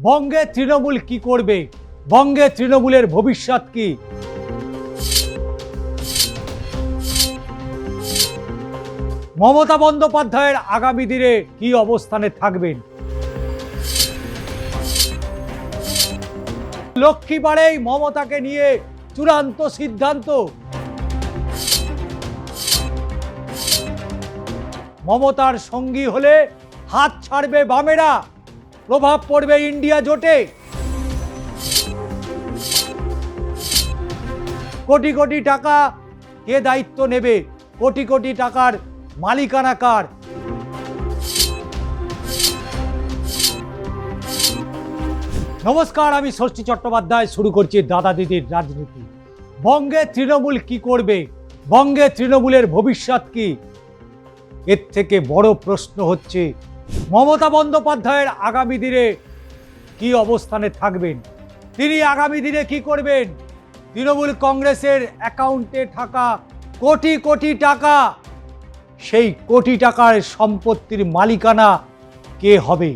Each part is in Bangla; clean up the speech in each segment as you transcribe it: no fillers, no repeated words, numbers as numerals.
বঙ্গে তৃণমূল কি করবে, বঙ্গে তৃণমূলের ভবিষ্যৎ কি? মমতা বন্দ্যোপাধ্যায়ের আগামী দিনে কি অবস্থানে থাকবেন? লক্ষ্মীবারেই মমতাকে নিয়ে চূড়ান্ত সিদ্ধান্ত। মমতার সঙ্গী হলে হাত ছাড়বে বামেরা, প্রভাব পড়বে ইন্ডিয়া জোটে। কোটি কোটি টাকা কে দায়িত্ব নেবে? কোটি কোটি টাকার মালিকানা কার? নমস্কার, আমি ষষ্ঠী চট্টোপাধ্যায়। শুরু করছি দাদা দিদির রাজনীতি। বঙ্গে তৃণমূল কি করবে, বঙ্গে তৃণমূলের ভবিষ্যৎ কি? এর থেকে বড় প্রশ্ন হচ্ছে মমতা বন্দ্যোপাধ্যায়ের আগামী দিনে কি অবস্থানে থাকবেন, তিনি আগামী দিনে কি করবেন? তৃণমূল কংগ্রেসের অ্যাকাউন্টে থাকা কোটি কোটি টাকা, সেই কোটি টাকার সম্পত্তির মালিকানা কে হবে?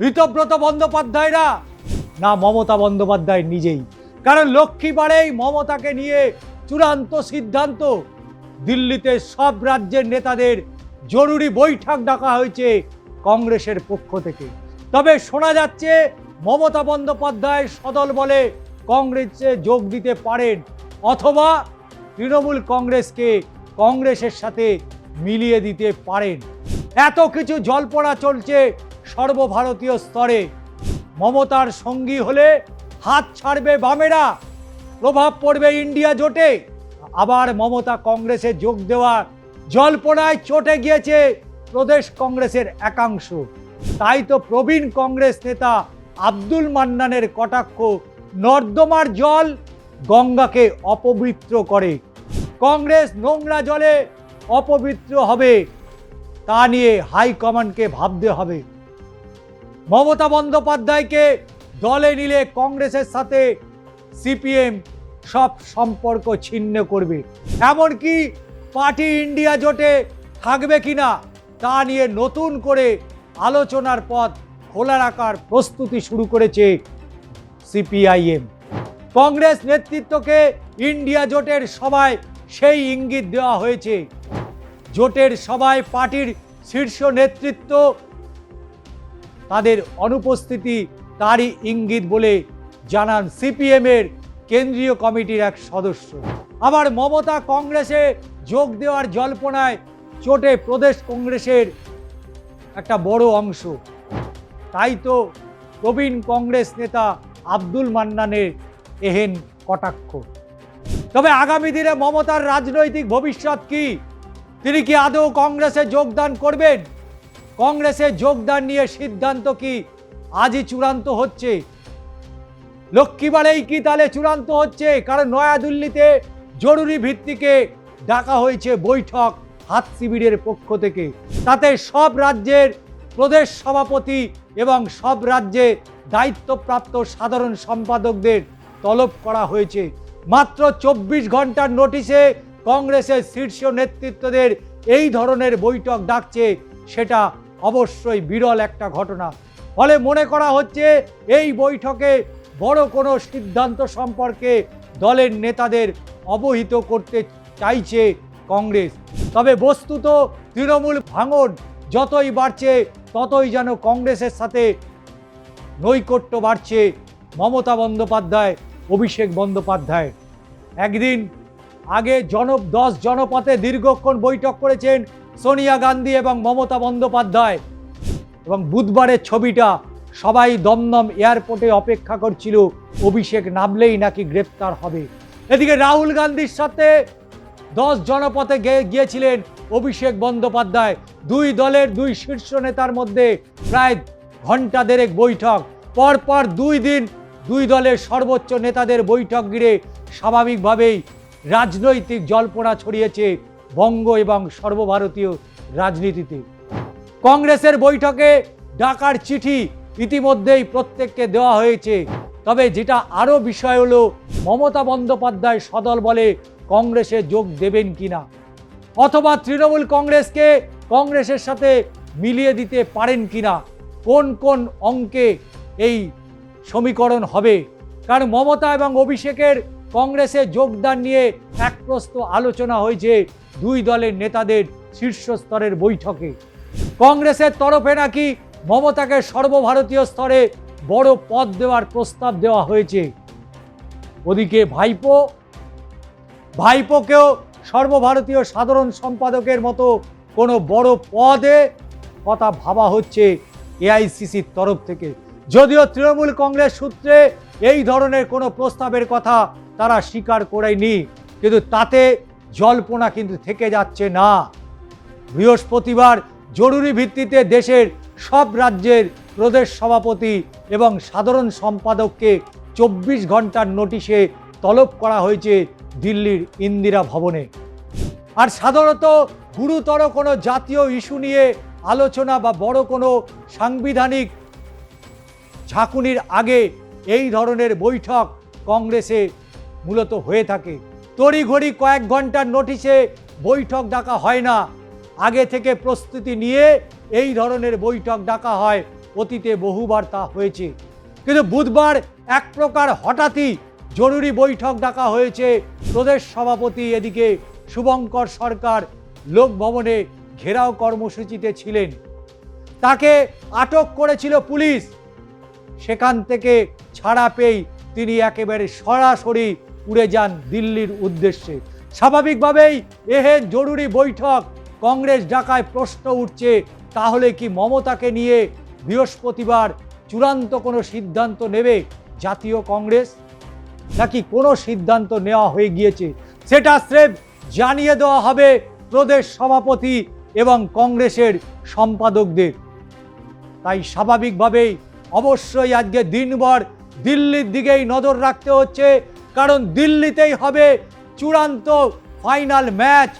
ঋতব্রত বন্দ্যোপাধ্যায়রা না মমতা বন্দ্যোপাধ্যায় নিজেই? কারণ লক্ষ্মীবারেই মমতাকে নিয়ে চূড়ান্ত সিদ্ধান্ত। দিল্লিতে সব রাজ্যের নেতাদের জরুরি বৈঠক ডাকা হয়েছে কংগ্রেসের পক্ষ থেকে। তবে শোনা যাচ্ছে মমতা বন্দ্যোপাধ্যায় সদল বলে কংগ্রেসে যোগ দিতে পারেন, অথবা তৃণমূল কংগ্রেসকে কংগ্রেসের সাথে মিলিয়ে দিতে পারেন। এত কিছু জল্পনা চলছে সর্বভারতীয় স্তরে। মমতার সঙ্গী হলে হাত ছাড়বে বামেরা, প্রভাব পড়বে ইন্ডিয়া জোটে। আবার মমতা কংগ্রেসে যোগ দেওয়ার জল্পনায় চটে গিয়েছে প্রদেশ কংগ্রেসের একাংশ। তাই তো প্রবীণ কংগ্রেস নেতা আব্দুল মান্নানের কটাক্ষ, নর্দমার জল গঙ্গাকে অপবিত্র করে। কংগ্রেস নোংরা জলে অপবিত্র হবে, তা নিয়ে হাইকমান্ডকে ভাবতে হবে। মমতা বন্দ্যোপাধ্যায়কে দলে নিলে কংগ্রেসের সাথে সিপিএম সব সম্পর্ক ছিন্ন করবে। এমনকি পার্টি ইন্ডিয়া জোটে থাকবে কিনা তা নিয়ে নতুন করে আলোচনার পথ খোলা রাখার প্রস্তুতি শুরু করেছে সিপিআইএম। কংগ্রেস নেতৃত্বকে ইন্ডিয়া জোটের সভায় সেই ইঙ্গিত দেওয়া হয়েছে। জোটের সভায় পার্টির শীর্ষ নেতৃত্ব তাদের অনুপস্থিতি তারই ইঙ্গিত বলে জানান সিপিএমের কেন্দ্রীয় কমিটির এক সদস্য। আবার মমতা কংগ্রেসে যোগ দেওয়ার জল্পনায় চোটে প্রদেশ কংগ্রেসের একটা বড় অংশ। তাই তো প্রবীণ কংগ্রেস নেতা আব্দুল মান্নানের এহেন কটাক্ষ। তবে আগামী দিনে মমতার রাজনৈতিক ভবিষ্যৎ কি? তিনি কি আদৌ কংগ্রেসে যোগদান করবেন? কংগ্রেসে যোগদান নিয়ে সিদ্ধান্ত কি আজই চূড়ান্ত হচ্ছে? লক্ষ্মীবারেই কি তাহলে চূড়ান্ত হচ্ছে? কারণ নয়াদিল্লিতে জরুরি ভিত্তিতে ডাকা হয়েছে বৈঠক হাত শিবিরের পক্ষ থেকে। তাতে সব রাজ্যের প্রদেশ সভাপতি এবং সব রাজ্যে দায়িত্বপ্রাপ্ত সাধারণ সম্পাদকদের তলব করা হয়েছে। মাত্র 24 ঘন্টার নোটিশে কংগ্রেসের শীর্ষ নেতৃত্বদের এই ধরনের বৈঠক ডাকছে, সেটা অবশ্যই বিরল একটা ঘটনা। ফলে মনে করা হচ্ছে এই বৈঠকে বড় কোনো সিদ্ধান্ত সম্পর্কে দলের নেতাদের অবহিত করতে চাইছে কংগ্রেস। তবে বস্তুত তৃণমূল ভাঙন যতই বাড়ছে ততই যেন কংগ্রেসের সাথে নৈকট্য বাড়ছে মমতা বন্দ্যোপাধ্যায়, অভিষেক বন্দ্যোপাধ্যায়। একদিন আগে 10 জনপথে দীর্ঘক্ষণ বৈঠক করেছেন সোনিয়া গান্ধী এবং মমতা বন্দ্যোপাধ্যায়। এবং বুধবারের ছবিটা সবাই দমদম এয়ারপোর্টে অপেক্ষা করছিল, অভিষেক নামলেই নাকি গ্রেপ্তার হবে। এদিকে রাহুল গান্ধীর সাথে 10 জনপথে গিয়েছিলেন অভিষেক বন্দ্যোপাধ্যায়। দুই দলের দুই শীর্ষ নেতার মধ্যে প্রায় ঘন্টা দেড়েক বৈঠক। পরপর 2 দিন দুই দলের সর্বোচ্চ নেতাদের বৈঠক ঘিরে স্বাভাবিকভাবেই রাজনৈতিক জল্পনা ছড়িয়েছে বঙ্গ এবং সর্বভারতীয় রাজনীতিতে। কংগ্রেসের বৈঠকে ডাকার চিঠি ইতিমধ্যেই প্রত্যেককে দেওয়া হয়েছে। তবে যেটা আরও বিষয় হলো মমতা বন্দ্যোপাধ্যায় সদল বলে কংগ্রেসে যোগ দেবেন কিনা, অথবা তৃণমূল কংগ্রেসকে কংগ্রেসের সাথে মিলিয়ে দিতে পারেন কিনা, কোন কোন অঙ্কে এই সমীকরণ হবে। কারণ মমতা এবং অভিষেকের কংগ্রেসে যোগদান নিয়ে এক প্রস্ত আলোচনা হয়েছে দুই দলের নেতাদের শীর্ষস্তরের বৈঠকে। কংগ্রেসের তরফে নাকি মমতাকে সর্বভারতীয় স্তরে বড় পদ দেওয়ার প্রস্তাব দেওয়া হয়েছে। ওদিকে ভাইপোকেও সর্বভারতীয় সাধারণ সম্পাদকের মতো কোনো বড় পদে কথা ভাবা হচ্ছে এআইসিসির তরফ থেকে। যদিও তৃণমূল কংগ্রেস সূত্রে এই ধরনের কোনো প্রস্তাবের কথা তারা স্বীকার করেনি, কিন্তু তাতে জল্পনা কিন্তু থেকে যাচ্ছে না। বৃহস্পতিবার জরুরি ভিত্তিতে দেশের সব রাজ্যের প্রদেশ সভাপতি এবং সাধারণ সম্পাদককে 24 ঘন্টার নোটিশে তলব করা হয়েছে দিল্লির ইন্দিরা ভবনে। আর সাধারণত গুরুতর কোনো জাতীয় ইস্যু নিয়ে আলোচনা বা বড় কোনো সাংবিধানিক ঝাঁকুনির আগে এই ধরনের বৈঠক কংগ্রেসে মূলত হয়ে থাকে। তড়িঘড়ি কয়েক ঘন্টার নোটিশে বৈঠক ডাকা হয় না, আগে থেকে প্রস্তুতি নিয়ে এই ধরনের বৈঠক ডাকা হয়। অতীতে বহুবার তা হয়েছে, কিন্তু বুধবার এক প্রকার হঠাৎই জরুরি বৈঠক ডাকা হয়েছে প্রদেশ সভাপতি এদিকে শুভঙ্কর সরকার লোকভবনে ঘেরাও কর্মসূচিতে ছিলেন। তাকে আটক করেছিল পুলিশ, সেখান থেকে ছাড়া পেয়ে তিনি একেবারে সরাসরি উড়ে যান দিল্লির উদ্দেশ্যে। স্বাভাবিকভাবেই এহেন জরুরি বৈঠক কংগ্রেস ডাকায় প্রশ্ন উঠছে, তাহলে কি মমতাকে নিয়ে বৃহস্পতিবার চূড়ান্ত কোনো সিদ্ধান্ত নেবে জাতীয় কংগ্রেস, নাকি কোনো সিদ্ধান্ত নেওয়া হয়ে গিয়েছে সেটা স্রেফ জানিয়ে দেওয়া হবে প্রদেশ সভাপতি এবং কংগ্রেসের সম্পাদকদের। তাই স্বাভাবিকভাবেই অবশ্যই আজকে দিনভর দিল্লির দিকেই নজর রাখতে হচ্ছে, কারণ দিল্লিতেই হবে চূড়ান্ত ফাইনাল ম্যাচ।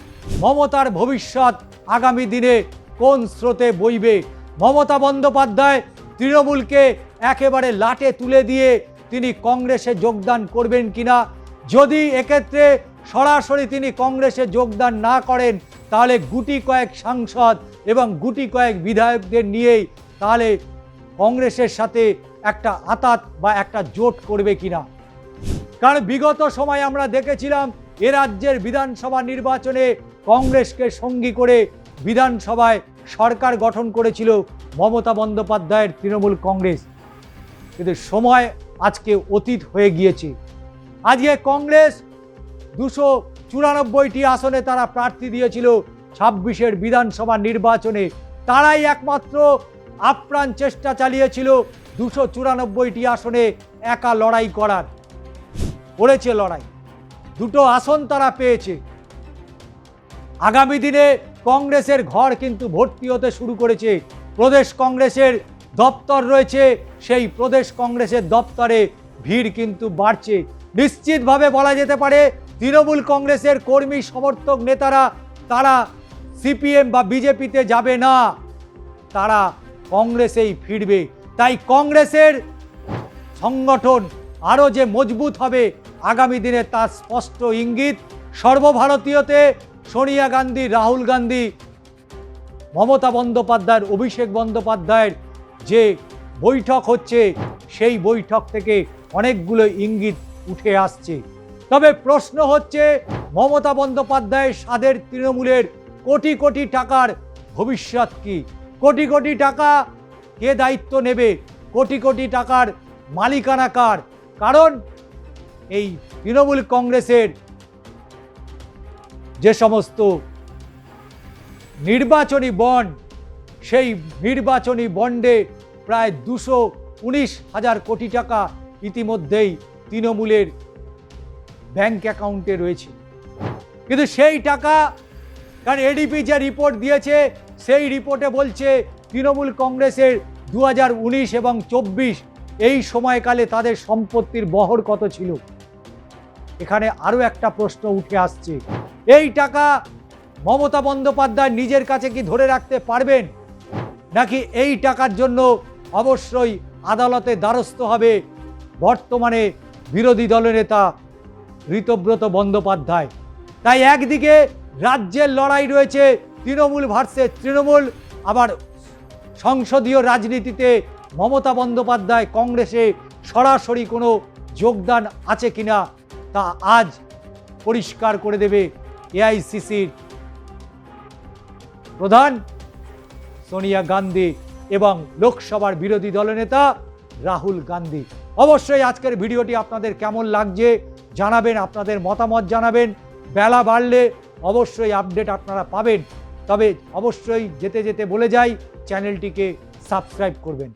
মমতার ভবিষ্যৎ আগামী দিনে কোন স্রোতে বইবে। মমতা বন্দ্যোপাধ্যায় তৃণমূলকে একেবারে লাটে তুলে দিয়ে তিনি কংগ্রেসে যোগদান করবেন কিনা। যদি এক্ষেত্রে সরাসরি তিনি কংগ্রেসে যোগদান না করেন, তাহলে গুটি কয়েক সাংসদ এবং গুটি কয়েক বিধায়কদের নিয়েই তাহলে কংগ্রেসের সাথে একটা আঁতাত বা একটা জোট করবে কিনা। কারণ বিগত সময় আমরা দেখেছিলাম এ রাজ্যের বিধানসভা নির্বাচনে কংগ্রেসকে সঙ্গী করে বিধানসভায় সরকার গঠন করেছিল মমতা বন্দ্যোপাধ্যায়ের তৃণমূল কংগ্রেস, কিন্তু সময় আজকে অতীত হয়ে গিয়েছে। আজকে কংগ্রেস 294টি আসনে তারা প্রার্থী দিয়েছিল 26-এর বিধানসভা নির্বাচনে। তারাই একমাত্র আপ্রাণ চেষ্টা চালিয়েছিল 294টি আসনে একা লড়াই করার, করেছে লড়াই, 2টো আসন তারা পেয়েছে। আগামী দিনে কংগ্রেসের ঘর কিন্তু ভর্তি হতে শুরু করেছে। প্রদেশ কংগ্রেসের দপ্তর রয়েছে, সেই প্রদেশ কংগ্রেসের দপ্তরে ভিড় কিন্তু বাড়ছে। নিশ্চিতভাবে বলা যেতে পারে তৃণমূল কংগ্রেসের কর্মী সমর্থক নেতারা তারা সিপিএম বা বিজেপিতে যাবে না, তারা কংগ্রেসেই ফিরবে। তাই কংগ্রেসের সংগঠন আরও যে মজবুত হবে আগামী দিনে তার স্পষ্ট ইঙ্গিত। সর্বভারতীয়তে সোনিয়া গান্ধী, রাহুল গান্ধী, মমতা বন্দ্যোপাধ্যায়ের, অভিষেক বন্দ্যোপাধ্যায়ের যে বৈঠক হচ্ছে সেই বৈঠক থেকে অনেকগুলো ইঙ্গিত উঠে আসছে। তবে প্রশ্ন হচ্ছে মমতা বন্দ্যোপাধ্যায়ের স্বাদের তৃণমূলের কোটি কোটি টাকার ভবিষ্যৎ কি? কোটি কোটি টাকা কে দায়িত্ব নেবে? কোটি কোটি টাকার মালিকানা কার? কারণ এই তৃণমূল কংগ্রেসের যে সমস্ত নির্বাচনী বন্ড, সেই নির্বাচনী বন্ডে প্রায় 219,000 কোটি টাকা ইতিমধ্যেই তৃণমূলের ব্যাংক অ্যাকাউন্টে রয়েছে। কিন্তু সেই টাকা, কারণ এডিপি যে রিপোর্ট দিয়েছে সেই রিপোর্টে বলছে তৃণমূল কংগ্রেসের 2019 এবং 24 এই সময়কালে তাদের সম্পত্তির বহর কত ছিল। এখানে আরও একটা প্রশ্ন উঠে আসছে, এই টাকা মমতা বন্দ্যোপাধ্যায় নিজের কাছে কি ধরে রাখতে পারবেন, নাকি এই টাকার জন্য অবশ্যই আদালতে দ্বারস্থ হবে বর্তমানে বিরোধী দলনেতা ঋতব্রত বন্দ্যোপাধ্যায়। তাই একদিকে রাজ্যের লড়াই রয়েছে তৃণমূল ভার্সেস তৃণমূল, আবার সংসদীয় রাজনীতিতে মমতা বন্দ্যোপাধ্যায় কংগ্রেসে সরাসরি কোনো যোগদান আছে কিনা তা আজ পরিষ্কার করে দেবে এআইসিসির প্রধান সোনিয়া গান্ধী এবং লোকসভার বিরোধী দলনেতা রাহুল গান্ধী। অবশ্যই আজকের ভিডিওটি আপনাদের কেমন লাগছে জানাবেন, আপনাদের মতামত জানাবেন। বেলা বাড়লে অবশ্যই আপডেট আপনারা পাবেন, তবে অবশ্যই যেতে যেতে বলে যাই চ্যানেলটিকে সাবস্ক্রাইব করবেন।